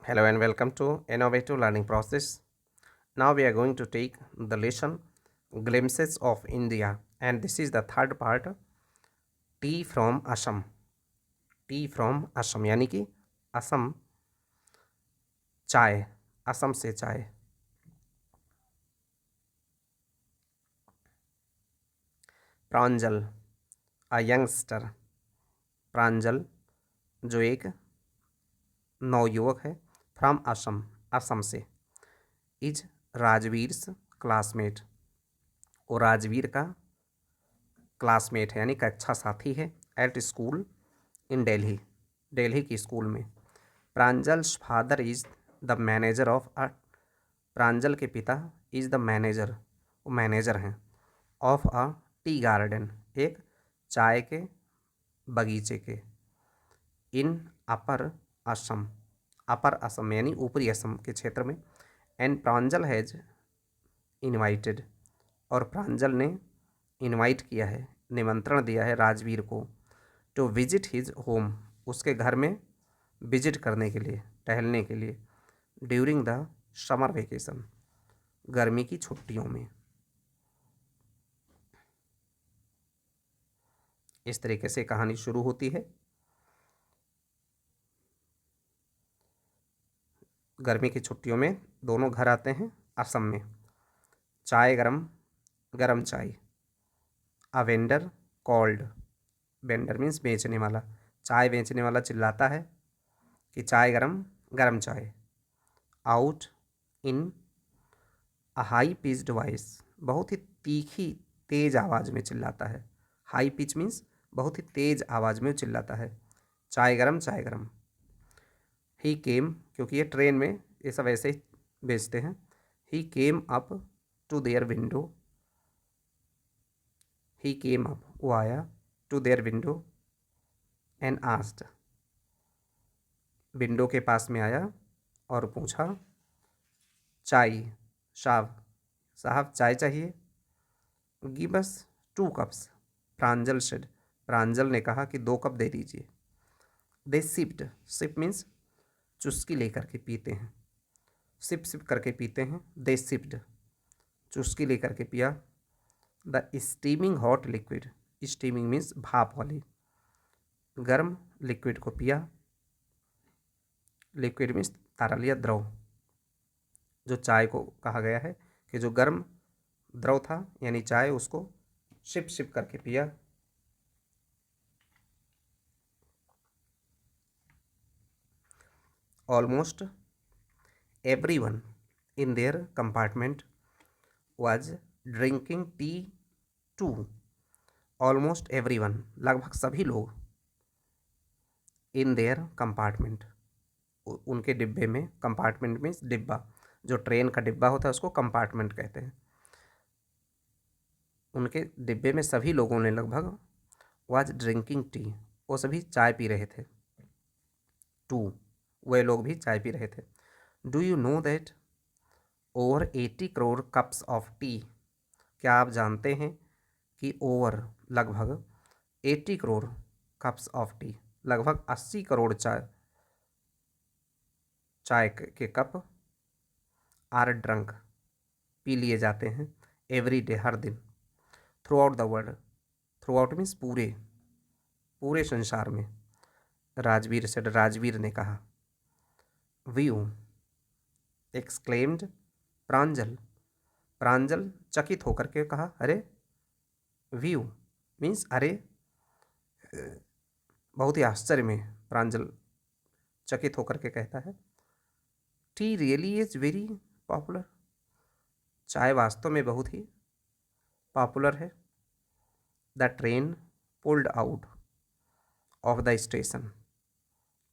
Hello and welcome to Innovative Learning Process. Now we are going to take the lesson Glimpses of India, and this is the third part, Tea from Assam. Tea from Assam यानी कि असम चाय, असम से चाय. प्रांजल, a youngster. प्रांजल जो एक नवयुवक है, from Assam, Assam से. इज राजवीर्स क्लासमेट, वो राजवीर का क्लासमेट है यानी कक्षा साथी है. At school in Delhi, Delhi की स्कूल में. Pranjal's father is the manager of a, Pranjal के पिता इज द मैनेजर, वो मैनेजर हैं, ऑफ अ टी गार्डन, एक चाय के बगीचे के. इन अपर असम, अपर असम यानी ऊपरी असम के क्षेत्र में. एंड प्रांजल हैज इनवाइटेड, और प्रांजल ने इनवाइट किया है, निमंत्रण दिया है राजवीर को, टू विजिट हिज होम, उसके घर में विजिट करने के लिए, टहलने के लिए. ड्यूरिंग द समर वेकेशन, गर्मी की छुट्टियों में. इस तरीके से कहानी शुरू होती है. गर्मी की छुट्टियों में दोनों घर आते हैं असम में. चाय गरम, गरम चाय. A vendor called, vendor means बेचने वाला, चाय बेचने वाला चिल्लाता है कि चाय गरम, गरम चाय. Out in a high pitched voice, बहुत ही तीखी तेज आवाज़ में चिल्लाता है. हाई पिच मीन्स बहुत ही तेज आवाज़ में चिल्लाता है, चाय गरम, चाय गरम. ही केम, क्योंकि ये ट्रेन में ये सब ऐसे ही बेचते हैं. He came up to their window, he came up, वो आया, to their window and asked, window के पास में आया और पूछा, चाय, साहब, साहब चाय चाहिए. गिव अस 2 कप्स, प्रांजल सेड, प्रांजल ने कहा कि 2 कप दे दीजिए. दे सिप्ड, सिप मीन्स चुस्की लेकर के पीते हैं, सिप सिप करके पीते हैं. दे सिप्ड, चुस्की लेकर के पिया. The steaming hot liquid, steaming means भाप वाली, गर्म लिक्विड को पिया. लिक्विड मीन्स तरल या द्रव, जो चाय को कहा गया है कि जो गर्म द्रव था यानी चाय, उसको सिप सिप करके पिया. Almost everyone in their compartment was drinking tea too. Almost everyone, लगभग सभी लोग, इन देयर कंपार्टमेंट, उनके डिब्बे में. कंपार्टमेंट मीन्स डिब्बा, जो ट्रेन का डिब्बा होता है उसको कंपार्टमेंट कहते हैं. उनके डिब्बे में सभी लोगों ने लगभग, वाज ड्रिंकिंग टी, वो सभी चाय पी रहे थे. टू, वे लोग भी चाय पी रहे थे. Do you know that over 80 crore cups of T, क्या आप जानते हैं कि ओवर, लगभग, 80 करोड़ कप्स ऑफ टी, लगभग 80 करोड़ चाय, चाय के कप, आर ड्रंक, पी लिए जाते हैं, एवरी डे, हर दिन. Through out the world, through out means पूरे, पूरे संसार में. राजवीर से, राजवीर ने कहा. व्यू, एक्सक्लेम्ड प्रांजल, प्रांजल चकित होकर के कहा, अरे. व्यू मीन्स अरे, बहुत ही आश्चर्य में प्रांजल चकित होकर के कहता है. T really is very popular, चाय वास्तव में बहुत ही पॉपुलर है. The train pulled out of the station,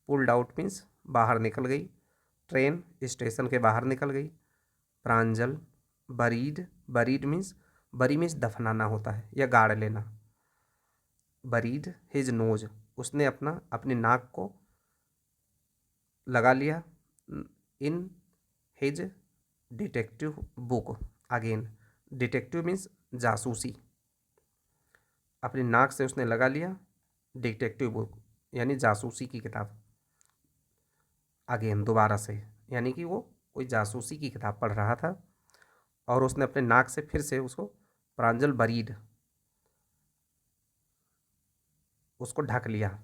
pulled out means बाहर निकल गई, ट्रेन स्टेशन के बाहर निकल गई. प्रांजल बरीड, बरीड मीन्स, बरी मीन्स दफनाना होता है या गाड़ लेना. बरीड हिज नोज, उसने अपनी नाक को लगा लिया. In his detective book, again, detective means जासूसी, अपनी नाक से उसने लगा लिया डिटेक्टिव बुक यानी जासूसी की किताब. अगेन दोबारा से, यानी कि वो कोई जासूसी की किताब पढ़ रहा था और उसने अपने नाक से फिर से उसको प्रांजल बरीड उसको ढक लिया,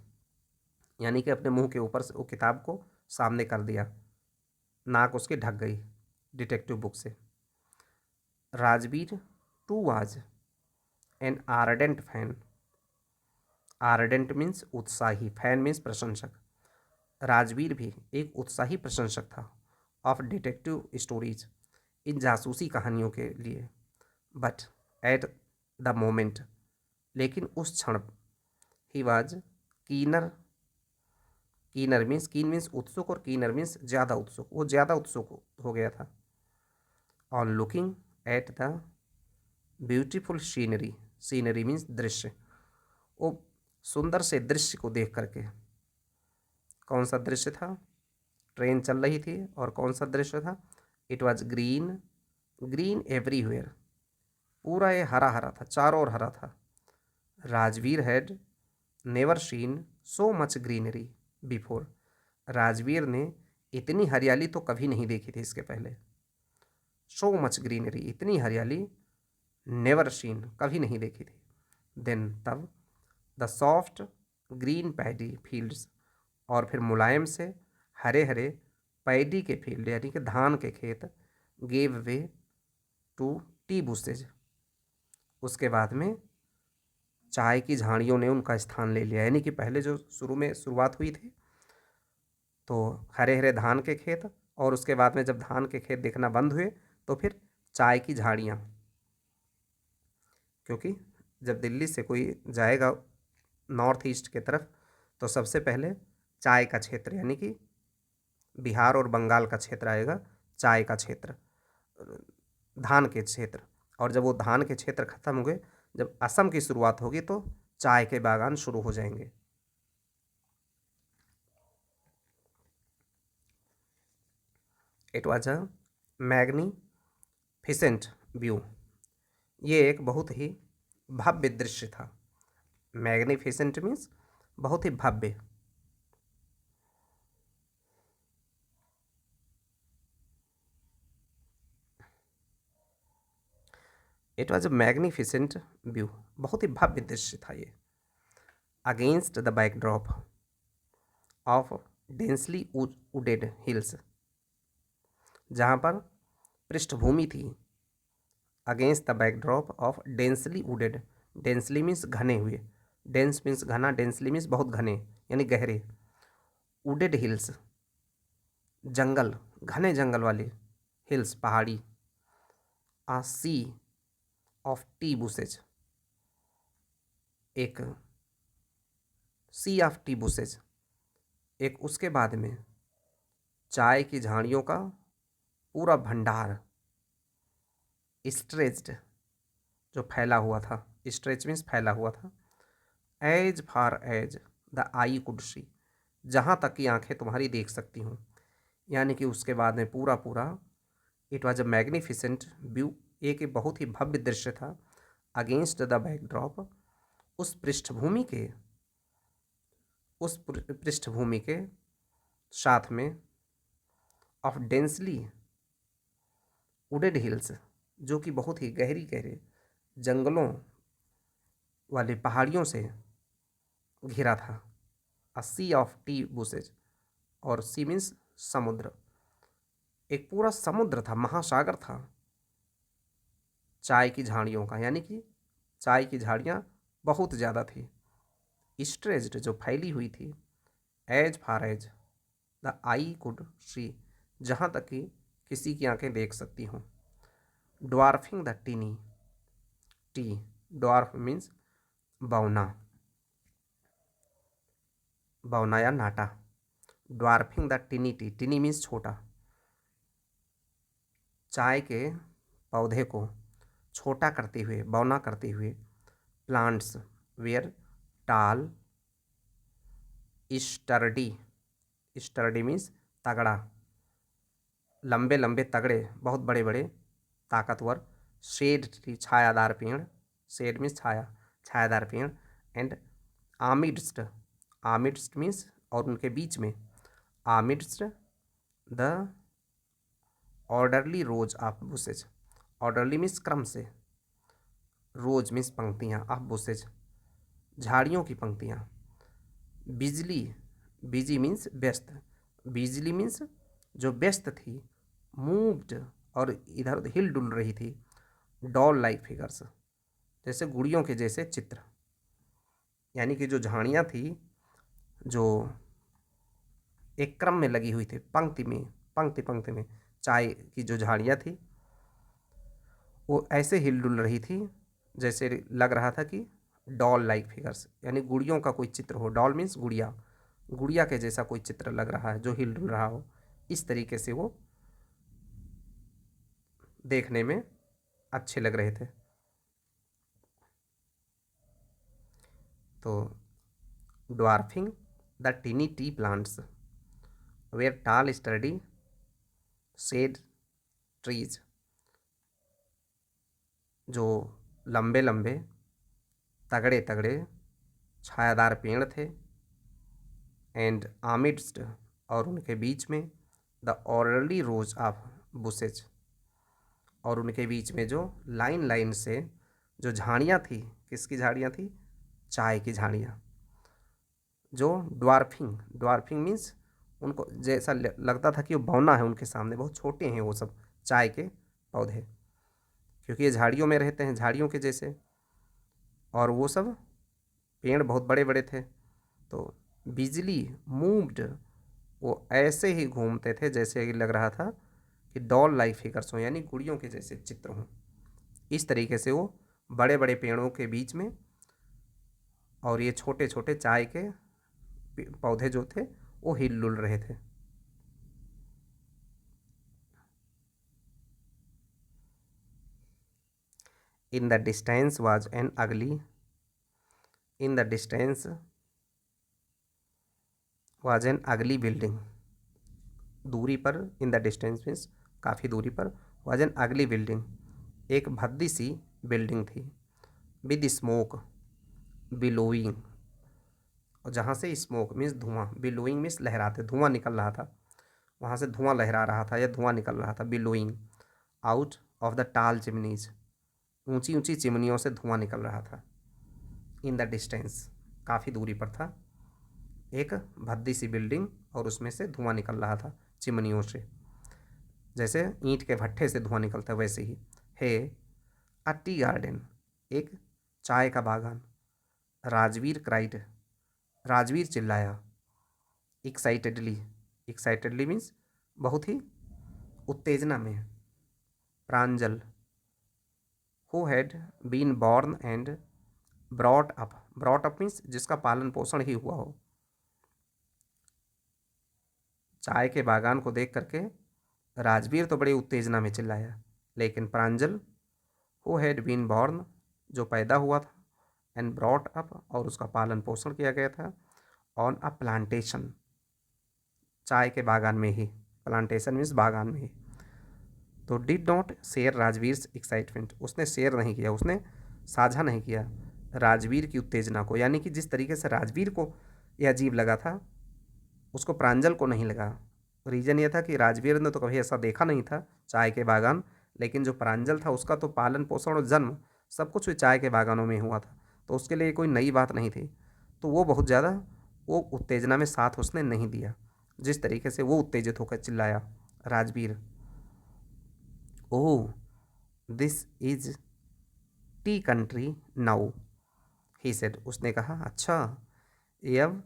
यानी कि अपने मुंह के ऊपर से वो किताब को सामने कर दिया, नाक उसकी ढक गई डिटेक्टिव बुक से। Rajveer too was an ardent fan, ardent means उत्साही, फैन मीन्स प्रशंसक। राजवीर भी एक उत्साही प्रशंसक था ऑफ डिटेक्टिव स्टोरीज, इन जासूसी कहानियों के लिए। बट एट द मोमेंट, लेकिन उस क्षण, he was keener, keener means, कीन मीन्स उत्सुक और कीनर मीन्स ज़्यादा उत्सुक, वो ज़्यादा उत्सुक हो गया था। On looking at the beautiful scenery, scenery means दृश्य, वो सुंदर से दृश्य को देख करके। कौन सा दृश्य था? ट्रेन चल रही थी, और कौन सा दृश्य था? It was green, green everywhere, पूरा ये हरा हरा था, चारों ओर हरा था। Rajveer had never seen so much greenery before, Rajveer ने इतनी हरियाली तो कभी नहीं देखी थी इसके पहले। सो मच ग्रीनरी, इतनी हरियाली, नेवर सीन, कभी नहीं देखी थी। देन, तब, the soft green paddy fields, और फिर मुलायम से हरे हरे पैडी के फील्ड, यानी कि धान के खेत, गेव वे टू टी बुसेज, उसके बाद में चाय की झाड़ियों ने उनका स्थान ले लिया, यानी कि पहले जो शुरू में शुरुआत हुई थी तो हरे हरे धान के खेत, और उसके बाद में जब धान के खेत दिखना बंद हुए तो फिर चाय की झाड़ियाँ, क्योंकि जब दिल्ली से कोई जाएगा नॉर्थ ईस्ट की तरफ तो सबसे पहले चाय का क्षेत्र, यानी कि बिहार और बंगाल का क्षेत्र आएगा, चाय का क्षेत्र, धान के क्षेत्र, और जब वो धान के क्षेत्र खत्म हो गए, जब असम की शुरुआत होगी तो चाय के बागान शुरू हो जाएंगे। It was a magnificent view, ये एक बहुत ही भव्य दृश्य था। मैग्निफिसेंट मीन्स बहुत ही भव्य। It was a magnificent view, बहुत ही भव्य दृश्य था ये। Against the backdrop of densely wooded hills, जहाँ पर पृष्ठभूमि थी, against the backdrop of densely wooded, densely means घने हुए, डेंस मीन्स घना, डेंसली मीन्स बहुत घने यानी गहरे, वुडेड हिल्स जंगल, घने जंगल वाले, हिल्स पहाड़ी, आ सी ऑफ टी बुसेज, एक सी ऑफ टी बुसेज, एक उसके बाद में चाय की झाड़ियों का पूरा भंडार, स्ट्रेच्ड जो फैला हुआ था, स्ट्रेच मीन्स फैला हुआ था, as far as the eye could see, जहाँ तक की आंखें तुम्हारी देख सकती हूँ, यानी कि उसके बाद में पूरा पूरा, it was a magnificent view, एक बहुत ही भव्य दृश्य था। अगेंस्ट द बैकड्रॉप, उस पृष्ठभूमि के, उस पृष्ठभूमि के साथ में, ऑफ डेंसली वुडेड हिल्स, जो कि बहुत ही गहरी गहरे जंगलों वाले पहाड़ियों से घिरा था। अ सी ऑफ टी बुसेज, और सी मीन्स समुद्र, एक पूरा समुद्र था, महासागर था चाय की झाड़ियों का, यानी कि चाय की झाड़ियाँ बहुत ज़्यादा थी, स्ट्रेच्ड जो फैली हुई थी, as far as the eye could see, जहाँ तक कि किसी की आंखें देख सकती हों। Dwarfing the tiny tea, dwarf means बौना, बौना या नाटा, dwarfing the tiny tea, tiny means छोटा, चाय के पौधे को छोटा करते हुए, बौना करते हुए, प्लांट्स वेयर टाल स्टर्डी, स्टर्डी मीन्स तगड़ा, लंबे लंबे तगड़े, बहुत बड़े बड़े ताकतवर, शेड ट्री छायादार पेड़, शेड मीन्स छाया, छायादार पेड़, एंड आमिड्स्ट, आमिड्स्ट मीन्स और उनके बीच में, amidst the orderly rows of bushes. Orderly means क्रम से, रोज मीन्स पंक्तियाँ, ऑफ बुशेज झाड़ियों की पंक्तियाँ। बिजली, बिजी मीन्स व्यस्त, बिजली मीन्स जो व्यस्त थी, मूव्ड और इधर उधर हिल डुल रही थी, डॉल लाइक फिगर्स जैसे गुड़ियों के जैसे चित्र, यानी कि जो झाड़ियाँ थी जो एक क्रम में लगी हुई थी, पंक्ति में, पंक्ति पंक्ति में चाय की जो झाड़ियाँ थी वो ऐसे हिल डुल रही थी जैसे लग रहा था कि डॉल लाइक फिगर्स, यानी गुड़ियों का कोई चित्र हो। डॉल मीन्स गुड़िया, गुड़िया के जैसा कोई चित्र लग रहा है जो हिल डुल रहा हो, इस तरीके से वो देखने में अच्छे लग रहे थे। तो dwarfing the tiny tea plants were tall sturdy shade trees, जो लंबे लंबे तगड़े तगड़े छायादार पेड़ थे, एंड आमिड्स्ट और उनके बीच में the orderly rows of bushes, और उनके बीच में जो लाइन लाइन से जो झाड़ियाँ थी, किसकी झाड़ियाँ थी? चाय की झाड़ियाँ। जो ड्वार्फिंग, ड्वार्फिंग मीन्स उनको जैसा लगता था कि वो बौना है उनके सामने, बहुत छोटे हैं वो सब चाय के पौधे, क्योंकि ये झाड़ियों में रहते हैं, झाड़ियों के जैसे, और वो सब पेड़ बहुत बड़े बड़े थे। तो बिजली मूव्ड, वो ऐसे ही घूमते थे जैसे लग रहा था कि डॉल लाइक फिगर्स हों, यानी गुड़ियों के जैसे चित्र हों। इस तरीके से वो बड़े बड़े पेड़ों के बीच में और ये छोटे छोटे चाय के पौधे जो थे वो हिल डुल रहे थे। In the distance was an अगली, in the distance was an अगली बिल्डिंग, दूरी पर, इन द डिस्टेंस मीन्स काफ़ी दूरी पर, वाज एन अगली बिल्डिंग, एक भद्दी सी बिल्डिंग थी, विद स्मोक बिलोइंग, और जहाँ से स्मोक मीन्स धुआं, बिलोइंग मीन्स लहराते, धुआं निकल रहा था, वहाँ से धुआं लहरा रहा था या धुआं निकल रहा था, बिलोइंग आउट ऑफ द टाल चिमनीज, ऊंची ऊंची चिमनियों से धुआं निकल रहा था। इन द डिस्टेंस, काफ़ी दूरी पर था एक भद्दी सी बिल्डिंग और उसमें से धुआं निकल रहा था चिमनियों से, जैसे ईंट के भट्ठे से धुआं निकलता है वैसे ही। हे अ टी गार्डन, एक चाय का बागान। राजवीर क्राइड, राजवीर चिल्लाया। एक्साइटेडली, एक्साइटेडली मीन्स बहुत ही उत्तेजना में। Pranjal, who had been born and brought up, brought up means जिसका पालन पोषण ही हुआ हो। चाय के बागान को देख करके राजवीर तो बड़ी उत्तेजना में चिल्लाया, लेकिन प्रांजल, हु हैड बीन बॉर्न, जो पैदा हुआ था, एंड ब्रॉट अप और उसका पालन पोषण किया गया था, ऑन अ प्लांटेशन, चाय के बागान में ही, प्लांटेशन मीन्स बागान में ही। तो did not share Rajveer excitement, उसने शेयर नहीं किया, उसने साझा नहीं किया राजवीर की उत्तेजना को, यानी कि जिस तरीके से राजवीर को यह अजीब लगा था उसको प्रांजल को नहीं लगा। रीज़न ये था कि राजवीर ने तो कभी ऐसा देखा नहीं था चाय के बागान, लेकिन जो प्रांजल था उसका तो पालन पोषण और जन्म सब कुछ चाय के बागानों में हुआ था, तो उसके लिए कोई नई बात नहीं थी। तो वो बहुत ज़्यादा वो उत्तेजना में साथ उसने नहीं दिया, जिस तरीके से वो उत्तेजित होकर चिल्लाया Rajveer. Oh this is T country now, he said, उसने कहा अच्छा ये अब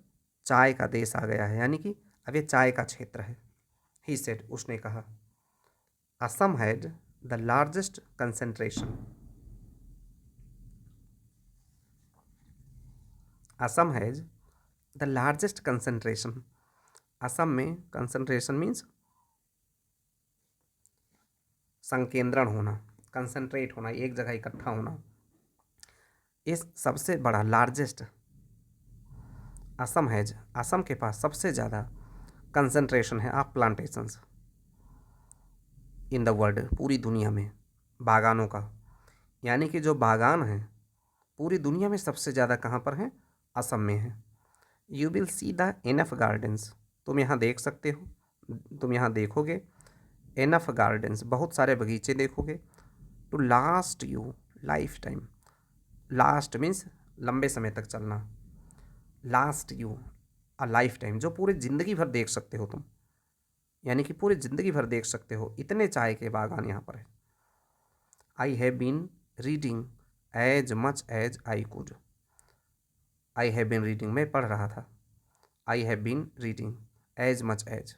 चाय का देश आ गया है, यानी कि अब ये चाय का क्षेत्र है। ही सेड, उसने कहा। Assam had the largest concentration, Assam has the largest concentration, Assam में कंसेंट्रेशन मीन्स संकेंद्रण होना, कंसंट्रेट होना, एक जगह इकट्ठा होना, इस सबसे बड़ा लार्जेस्ट, असम हैज, असम के पास सबसे ज़्यादा कंसंट्रेशन है of plantations in the world, पूरी दुनिया में बागानों का, यानी कि जो बागान हैं पूरी दुनिया में सबसे ज़्यादा कहाँ पर हैं? असम में है। You will see the enough gardens, तुम यहाँ देख सकते हो तुम यहाँ देखोगे एनफ गार्डन्स, बहुत सारे बगीचे देखोगे। To last you lifetime, last means लंबे समय तक चलना, last you a lifetime, जो पूरी ज़िंदगी भर देख सकते हो तुम, यानी कि पूरी ज़िंदगी भर देख सकते हो, इतने चाय के बागान यहाँ पर है। I have been reading as much as I could, I have been reading, मैं पढ़ रहा था, I have been reading as much as,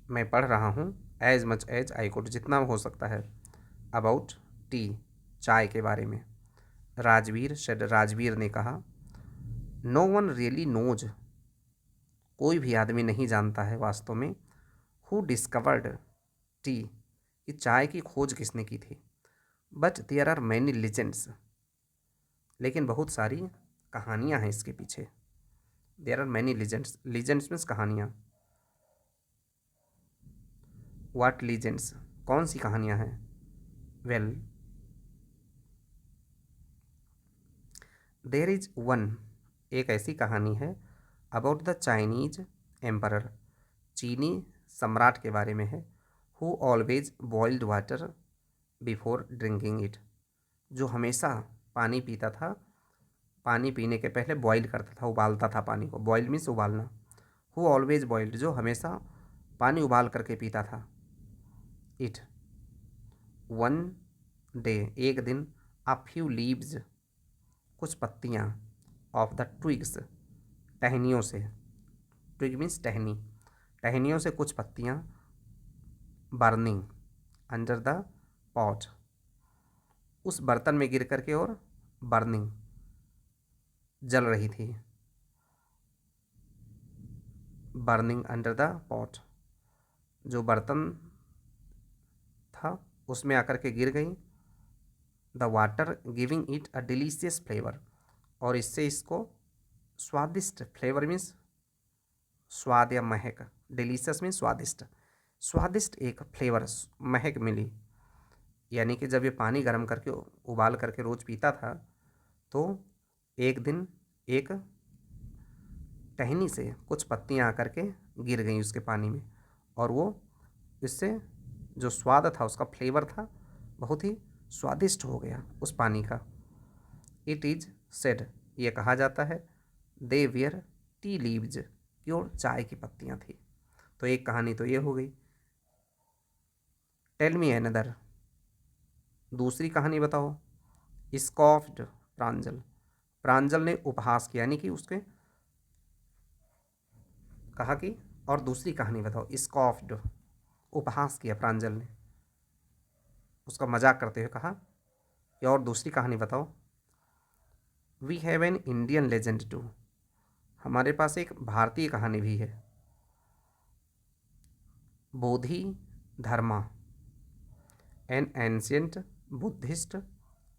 मैं पढ़ रहा हूँ, as much as I could, जितना हो सकता है, अबाउट टी, चाय के बारे में। राजवीर शेड, राजवीर ने कहा, नो वन रियली नोज, कोई भी आदमी नहीं जानता है वास्तव में, हु डिस्कवर्ड टी, कि चाय की खोज किसने की थी। But there are many legends, लेकिन बहुत सारी कहानियाँ हैं इसके पीछे। There are many legends, legends means कहानियाँ। व्हाट लीजेंड्स, कौन सी कहानियाँ हैं। वेल देयर इज वन, एक ऐसी कहानी है, अबाउट द चाइनीज एम्परर, चीनी सम्राट के बारे में है, who always boiled water before drinking it, जो हमेशा पानी पीता था, पानी पीने के पहले बॉईल करता था, उबालता था पानी को, बॉईल मीन्स उबालना। हु ऑलवेज बॉइल्ड, जो हमेशा पानी उबाल करके पीता था। इट, वन डे, एक दिन, अ फ्यू लीव्स, कुछ पत्तियाँ, ऑफ द ट्विग्स, टहनियों से, ट्विग मीन्स टहनी, टहनियों से कुछ पत्तियाँ, बर्निंग अंडर द पॉट, उस बर्तन में गिर करके, और बर्निंग जल रही थी, बर्निंग अंडर द पॉट, जो बर्तन था उसमें आकर के गिर गई। The water giving it a delicious flavour, और इससे इसको स्वादिष्ट, फ्लेवर मीन्स स्वाद या महक, डिलीशियस मीन्स स्वादिष्ट, स्वादिष्ट एक फ्लेवर, महक मिली। यानी कि जब ये पानी गर्म करके उबाल करके रोज़ पीता था, तो एक दिन एक टहनी से कुछ पत्तियाँ आकर के गिर गई उसके पानी में, और वो इससे जो स्वाद था, उसका फ्लेवर था, बहुत ही स्वादिष्ट हो गया उस पानी का। इट इज़ सेड, ये कहा जाता है, दे वेयर टी लीव्स, की ओर चाय की पत्तियाँ थी। तो एक कहानी तो ये हो गई। टेल मी अनदर, दूसरी कहानी बताओ। स्कॉफ्ड प्रांजल, प्रांजल ने उपहास किया, यानी कि उसके कहा कि और दूसरी कहानी बताओ। स्कॉफ्ड, उपहास किया प्रांजल ने, उसका मजाक करते हुए कहा कि और दूसरी कहानी बताओ। We have an Indian legend too, हमारे पास एक भारतीय कहानी भी है। Bodhi Dharma, an ancient Buddhist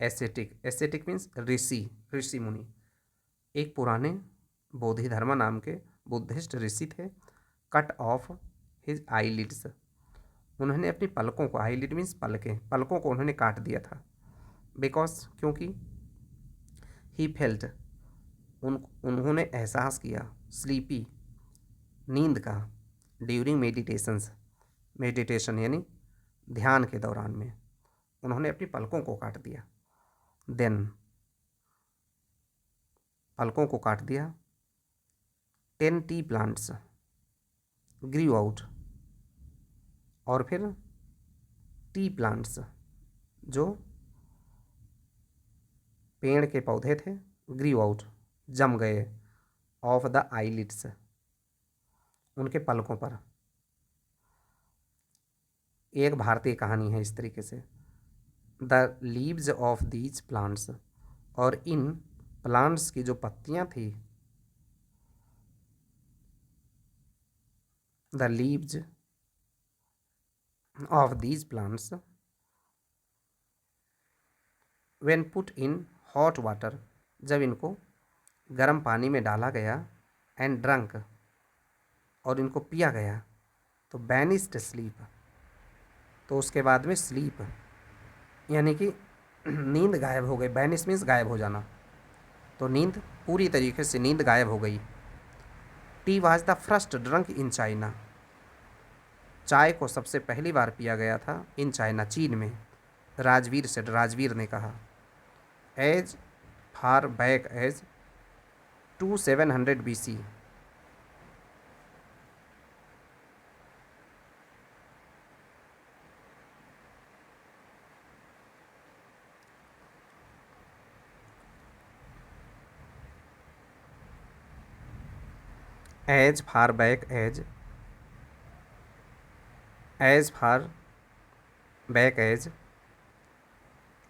ascetic, ascetic means ऋषि, ऋषि मुनि, एक पुराने बोधि धर्मा नाम के बुद्धिस्ट ऋषि थे। कट ऑफ हिज आईलिड्स, उन्होंने अपनी पलकों को, आईलिड मीन्स पलकें, पलकों को उन्होंने काट दिया था। बिकॉज, क्योंकि, ही फेल्ट, उन्होंने एहसास किया, स्लीपी, नींद का, ड्यूरिंग मेडिटेशंस, मेडिटेशन यानी ध्यान के दौरान में उन्होंने अपनी पलकों को काट दिया। देन, पलकों को काट दिया। 10 टी प्लांट्स ग्रीव आउट, और फिर टी प्लांट्स, जो पेड़ के पौधे थे, ग्रीव आउट, जम गए, ऑफ द आईलिड्स, उनके पलकों पर। एक भारतीय कहानी है इस तरीके से। The leaves of these plants, और इन प्लांट्स की जो पत्तियां थी, the leaves of these plants when put in hot water, जब इनको गर्म पानी में डाला गया, एंड ड्रंक, और इनको पिया गया, तो बैनिस्ड स्लीप, तो उसके बाद में स्लीप यानी कि नींद गायब हो गई। बैनिश मीन्स गायब हो जाना, तो नींद पूरी तरीके से नींद गायब हो गई। Tea was the first drunk in China. चाय को सबसे पहली बार पिया गया था इन चाइना, चीन में। राजवीर ने कहा। As far back as 2700 BC। As far back as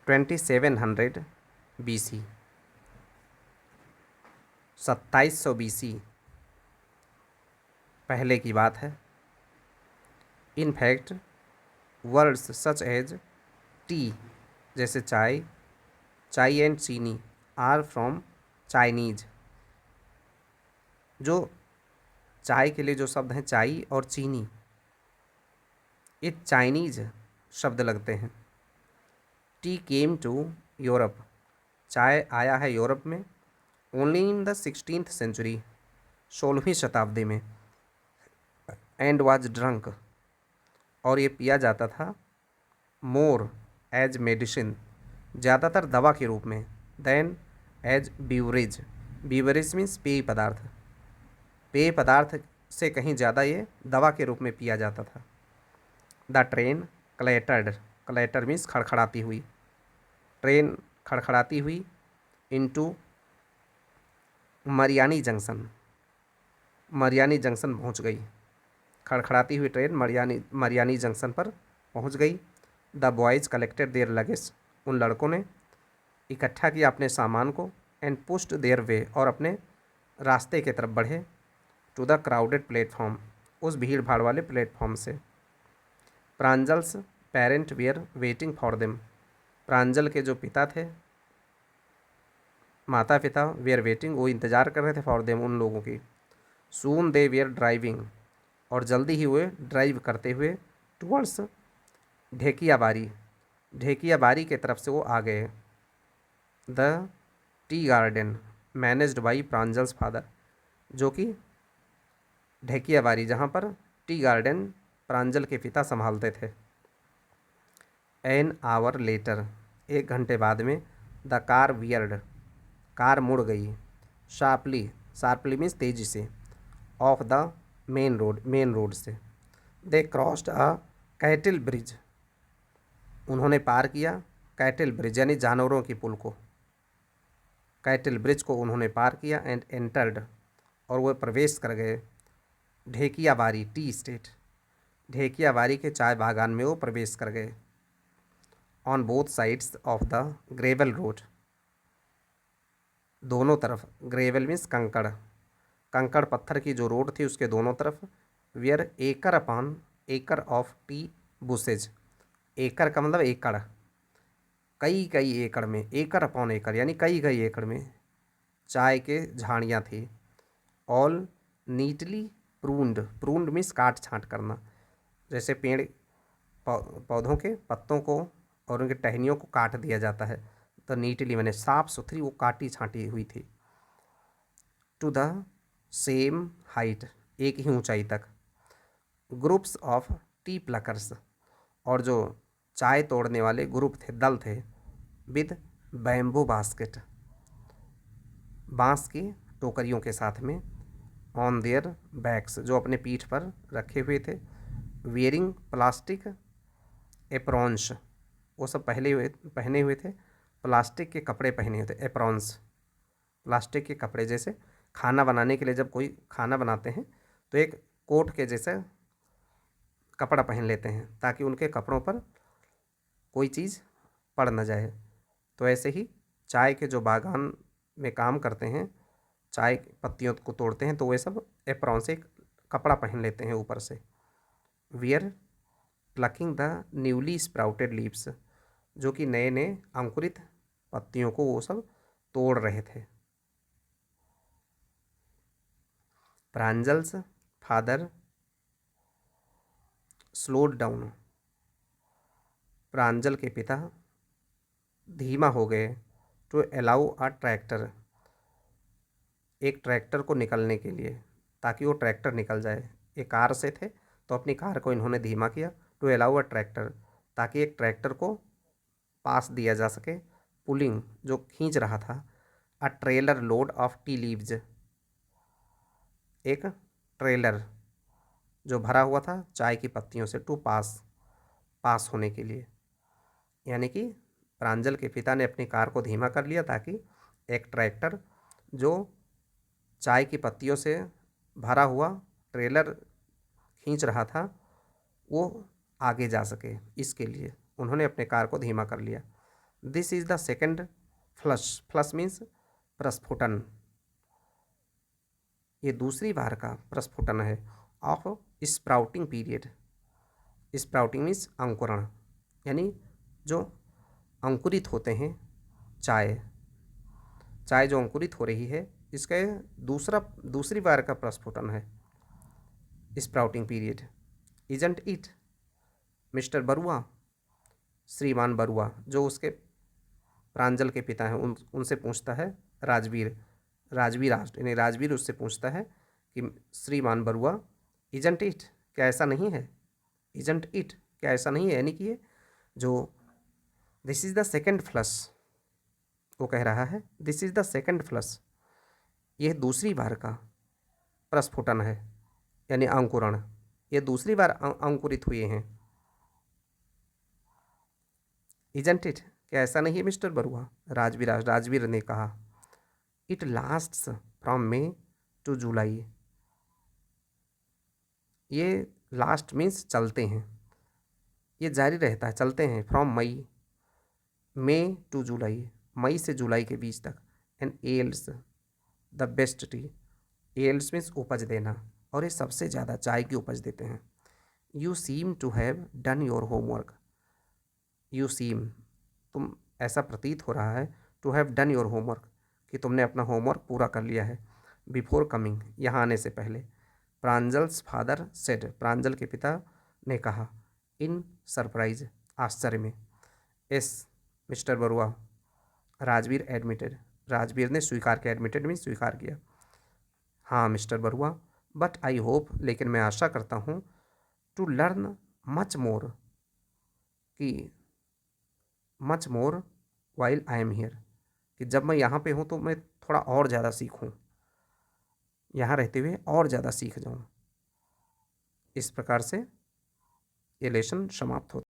2700 BC, 2700 BC पहले की बात है। In fact words such as tea, जैसे चाय, चाय एंड चीनी, आर फ्रॉम चाइनीज। जो चाय के लिए जो शब्द हैं चाय और चीनी, ये चाइनीज शब्द लगते हैं। टी केम टू यूरोप, चाय आया है यूरोप में only in the 16th century, 16वीं शताब्दी में। एंड वाज ड्रंक, और ये पिया जाता था मोर एज मेडिसिन, ज़्यादातर दवा के रूप में, then as beverage. Beverage means पेय पदार्थ, पेय पदार्थ से कहीं ज़्यादा ये दवा के रूप में पिया जाता था। द ट्रेन क्लैटर्ड मीन्स खड़खड़ाती हुई, ट्रेन खड़खड़ाती हुई into Mariani junction, Mariani junction पहुंच गई। खड़खड़ाती हुई ट्रेन मरियानी जंक्शन पर पहुंच गई। The boys collected their luggage, उन लड़कों ने इकट्ठा किया अपने सामान को। एंड पुश्ड देयर वे, और अपने रास्ते की तरफ बढ़े। टू द क्राउडेड प्लेटफॉर्म, उस भीड़ भाड़ वाले प्लेटफॉर्म से। Pranjal's parent were waiting for them, Pranjal के जो पिता थे, माता पिता, वेयर वेटिंग, वो इंतज़ार कर रहे थे, फॉर देम, उन लोगों की। सून दे वेयर ड्राइविंग, और जल्दी ही हुए ड्राइव करते हुए, टुवर्ड्स ढेकियाबारी, ढेकियाबारी के तरफ से वो आ गए। The tea garden managed by Pranjal's father, जो कि ढेकियाबारी, जहाँ पर टी गार्डन प्रांजल के पिता संभालते थे। एन आवर लेटर, 1 घंटे बाद में। द कार वियर्ड, कार मुड़ गई। शार्पली मीन्स तेजी से। ऑफ द मेन रोड से। दे क्रॉस्ड अ कैटल ब्रिज, उन्होंने पार किया कैटल ब्रिज यानी जानवरों की पुल को, कैटल ब्रिज को उन्होंने पार किया। एंड एंटर्ड, और वह प्रवेश कर गए। ढेकियाबारी टी स्टेट, ढेकियाबारी के चाय बागान में वो प्रवेश कर गए। On both sides of the gravel road, दोनों तरफ, ग्रेवल मीन्स कंकड़, कंकड़ पत्थर की जो रोड थी उसके दोनों तरफ। वेयर एकड़ अपॉन एकड़ ऑफ टी बुसेज, एकड़ का मतलब एकड़, कई कई एकड़ में, एकड़ अपॉन एकड़ यानी कई कई एकड़ में चाय के झाड़ियाँ थी। ऑल नीटली प्रून्ड मीन्स काट छाँट करना, जैसे पेड़ पौधों के पत्तों को और उनके टहनियों को काट दिया जाता है, तो नीटली मैंने साफ सुथरी वो काटी छाँटी हुई थी। टू द सेम हाइट, एक ही ऊंचाई तक। ग्रुप्स ऑफ टी प्लकर्स, और जो चाय तोड़ने वाले ग्रुप थे, दल थे। विद बैम्बू बास्केट, बांस की टोकरियों के साथ में। ऑन देयर बैक्स, जो अपने पीठ पर रखे हुए थे। वियरिंग प्लास्टिक एप्रॉन्स, वो सब पहने हुए थे, प्लास्टिक के कपड़े पहने हुए थे। एप्रॉन्स प्लास्टिक के कपड़े, जैसे खाना बनाने के लिए जब कोई खाना बनाते हैं तो एक कोट के जैसा कपड़ा पहन लेते हैं ताकि उनके कपड़ों पर कोई चीज़ पड़ न जाए। तो ऐसे ही चाय के जो बागान में काम करते हैं, चाय की पत्तियों को तोड़ते हैं, तो वे सब एप्रॉन से एक कपड़ा पहन लेते हैं ऊपर से। Wear plucking the newly sprouted leaves, जो कि नए नए अंकुरित पत्तियों को वो सब तोड़ रहे थे। प्रांजल्स फादर स्लोड डाउन, प्रांजल के पिता धीमा हो गए। टू अलाउ अ ट्रैक्टर, एक ट्रैक्टर को निकलने के लिए। ताकि वो ट्रैक्टर निकल जाए। ये कार से थे तो अपनी कार को इन्होंने धीमा किया, टू अलाउ अ ट्रैक्टर, ताकि एक ट्रैक्टर को पास दिया जा सके। पुलिंग, जो खींच रहा था, a trailer load of tea leaves, एक ट्रेलर जो भरा हुआ था चाय की पत्तियों से, टू पास होने के लिए। यानी कि प्रांजल के पिता ने अपनी कार को धीमा कर लिया ताकि एक ट्रैक्टर जो चाय की पत्तियों से भरा हुआ ट्रेलर खींच रहा था वो आगे जा सके, इसके लिए उन्होंने अपने कार को धीमा कर लिया। This is the second flush, flush means प्रस्फुटन, ये दूसरी बार का प्रस्फुटन है of sprouting period. Sprouting means अंकुरण, यानी जो अंकुरित होते हैं चाय जो अंकुरित हो रही है, इसका दूसरी बार का प्रस्फुटन है sprouting period. Isn't it mister Barua, श्रीमान बरुआ जो उसके प्रांजल के पिता हैं, उनसे पूछता है राजवीर यानी राजवीर उससे पूछता है कि श्रीमान बरुआ, इजंट इट, क्या ऐसा नहीं है? इजंट इट, क्या ऐसा नहीं है, यानी कि ये जो this is the second flush, वो कह रहा है this is the second flush, यह दूसरी बार का प्रस्फुटन है, यानी अंकुरण, ये दूसरी बार अंकुरित हुए हैं। इजंट इट, क्या ऐसा नहीं है मिस्टर बरुआ? राजवीर ने कहा। It lasts from May to July, ये लास्ट मीन्स चलते हैं, ये जारी रहता है, चलते हैं, फ्रॉम मई टू जुलाई, मई से जुलाई के बीच तक। And else the best T, else means उपज देना, और ये सबसे ज़्यादा चाय की उपज देते हैं। You seem to have done your homework, you seem, तुम, ऐसा प्रतीत हो रहा है, to have done your homework, कि तुमने अपना होमवर्क पूरा कर लिया है। बिफोर कमिंग, यहाँ आने से पहले। प्रांजल्स फादर सेड, प्रांजल के पिता ने कहा। इन सरप्राइज, आश्चर्य में। S mister Barua, Rajveer admitted, Rajveer ने स्वीकार किया, एडमिटेड मीन स्वीकार किया। हाँ mister Barua, but I hope, लेकिन मैं आशा करता हूँ, टू लर्न मच मोर, कि much more while I am here, कि जब मैं यहाँ पे हूँ तो मैं थोड़ा और ज़्यादा सीखूँ, यहाँ रहते हुए और ज़्यादा सीख जाऊँ। इस प्रकार से ये लेसन समाप्त होता है।